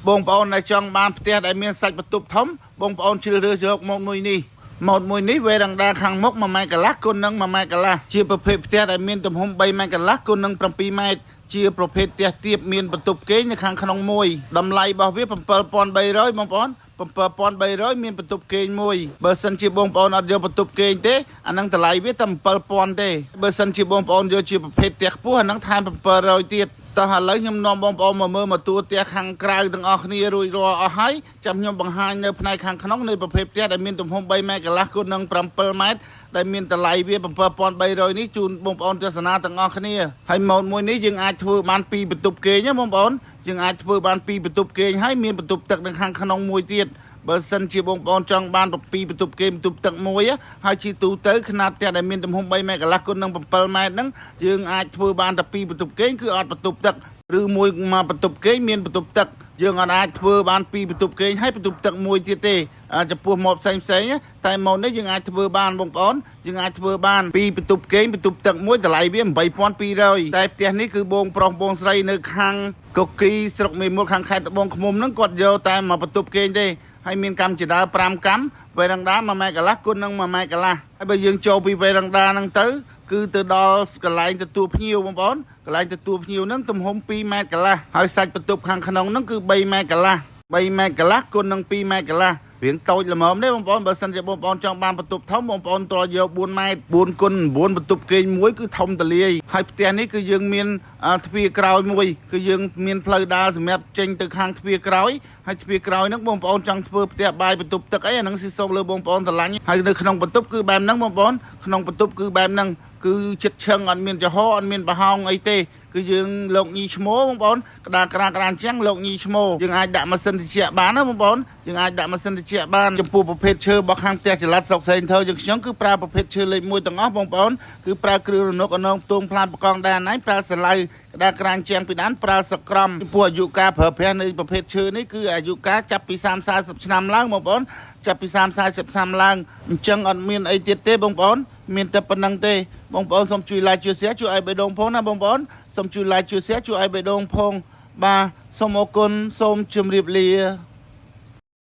បងប្អូនដែលចង់បានផ្ទះដែលមានសាច់បន្ទប់ធំបងប្អូនជ្រើសរើសយកម៉ូតមួយនេះម៉ូតមួយនេះវេរ៉ាំដាខាងមុខ1ម៉ែត្រកន្លះគុណនឹង1ម៉ែត្រកន្លះជាប្រភេទផ្ទះដែលមានទំហំ3ម៉ែត្រកន្លះគុណនឹង7ម៉ែត្រជាប្រភេទផ្ទះទាបមានបន្ទប់គេងនៅខាងក្នុងមួយតម្លៃរបស់វា7300បងប្អូន7300មានបន្ទប់គេងមួយបើសិនជាបងប្អូនអត់យកបន្ទប់គេងទេអានឹងតម្លៃវាតែ7000ទេបើសិនជាបងប្អូនយកជាប្រភេទផ្ទះខ្ពស់អានឹងថែម700ទៀតតោះឥឡូវខ្ញុំនាំបងប្អូនមកមើលមកតួផ្ទះខាងក្រៅទាំងអស់គ្នារួចរាល់អស់ហើយចាំខ្ញុំបង្ហាញនៅផ្នែកខាងក្នុងនៃប្រភេទផ្ទះដែលមានទំហំ3ម៉ែត្រកន្លះគុណនឹង7ម៉ែត្រដែលមានតម្លៃវា7300នេះជូនបងប្អូនទស្សនាទាំងអស់គ្នាហើយម៉ូតមួយនេះយើងអាចធ្វើបាន2បន្ទប់គេងណាបងប្អូនយើងអាចធ្វើបាន2បន្ទប់គេងហើយមានបន្ទប់ទឹកនៅខាងក្នុងមួយទៀតបើសិនជាបងប្អូនចង់បាន2បន្ទប់គេងបន្ទប់ទឹកមួយហើយជាទូទៅຂະຫນាតផ្ទះដែលមានទំហំ3ម៉ែត្រកន្លះគុណនឹង7ម៉ែត្រហ្នឹងយើងអាចធ្វើបានតែ2បន្ទប់គេងគឺអត់បន្ទប់ទឹកឬមួយមកបន្ទប់គេងមានបន្ទប់ទឹកយើងអាចធ្វើបាន2បន្ទប់គេងហើយបន្ទប់ទឹកមួយទៀតទេចំពោះម៉ូតផ្សេងតែម៉ូតនេះយើងអាចធ្វើបានបងប្អូនយើងអាចធ្វើបាន2បន្ទប់គេងបន្ទប់ទឹកមួយតម្លៃវា8200តែផ្ទះនេះគឺបងប្រុសបងស្រីនៅខាងកុកគីស្រុកមេមត់ខាងខេត្តត្បូងឃ្មុំហ្នឹងគាត់យកតែមកបន្ទប់គេងទេហើយមានកម្មជាដើ5កម្មវេរ៉ាំដា1ម៉ែត្រកន្លះគុណនឹង1ម៉ែត្រកន្លះហើយបើយើងចូលពីវេរ៉ាំដាហ្នឹងទៅគឺទៅដល់កន្លែងទទួលភ្ញៀវបងប្អូនកន្លែងទទួលភ្ញៀវហ្នឹងទំហំ2ម៉ែត្រកន្លះហើយសាច់បន្ទប់ខាងក្នុងហ្នឹងគឺ3ម៉ែត្រកន្លះ3ម៉ែត្រកន្លះគុណនឹង2ម៉ែត្រកន្លះរៀងតូចល្មមទេបងប្អូនបើសិនជាបងប្អូនចង់បានបន្ទប់ធំបងប្អូនត្រូវយក4ម៉ែត្រ4គុណ9បន្ទប់គេងមួយគឺធំទលាយហើយផ្ទះនេះគឺយើងមានទ្វារក្រោយមួយគឺយើងមានផ្លូវដើរសម្រាប់ចេញទៅខាងទ្វារក្រោយហើយទ្វារក្រោយហ្នឹងបងប្អូនចង់ធ្វើផ្ទះបាយបន្ទប់ទឹកអីអាហ្នឹងស៊ីសងលើបងប្អូនស្រឡាញ់ហើយនៅក្នុងបន្ទប់គឺបែបហ្នឹងបងប្អូនក្នុងបន្ទប់គឺបែបហ្នឹងគឺចិត្តឈឹងអត់មានចំហអត់មានប្រហោងអីទេគឺយើងលោកញីឈ្មោះបងប្អូនក្តារក្រាអញ្ចឹងលោកញីឈ្មោះយើងអាចដាក់ម៉ាស៊ីនត្រជាក់បានណាបងប្អូនយើងអាចដាក់ម៉ាស៊ីនត្រជាក់បានចំពោះប្រភេទឈើរបស់ខាងផ្ទះចល័តស្រុកសេនធើយើងខ្ញុំគឺប្រើប្រភេទឈើលេខ1ទាំងអស់បងប្អូនគឺប្រើគ្រឿងរនុកអនងផ្ទងផ្លាតបកងដានណៃប្រើសាឡៅក្តារក្រាអញ្ចឹងពីដានប្រើសក្រំចំពោះអាយុកាលប្រើប្រាស់នៃប្រភេទឈើនេះគឺអាយុកាលចាប់ពី30-40ឆ្នាំឡើងបងប្អូនចាប់ពី30-40ឆ្នាំឡើងអញ្ចឹងអត់មានអីទៀតទេបងប្អូនមានតែប៉ុណ្្នឹងទេបងប្អូនសូមជួយ like ជួយ share ជួយឲ្យបេះដូងផងណាបងប្អូនសូមជួយ like ជួយ share ជួយឲ្យបេះដូងផងបាទសូមអរគុណសូមជម្រាបលា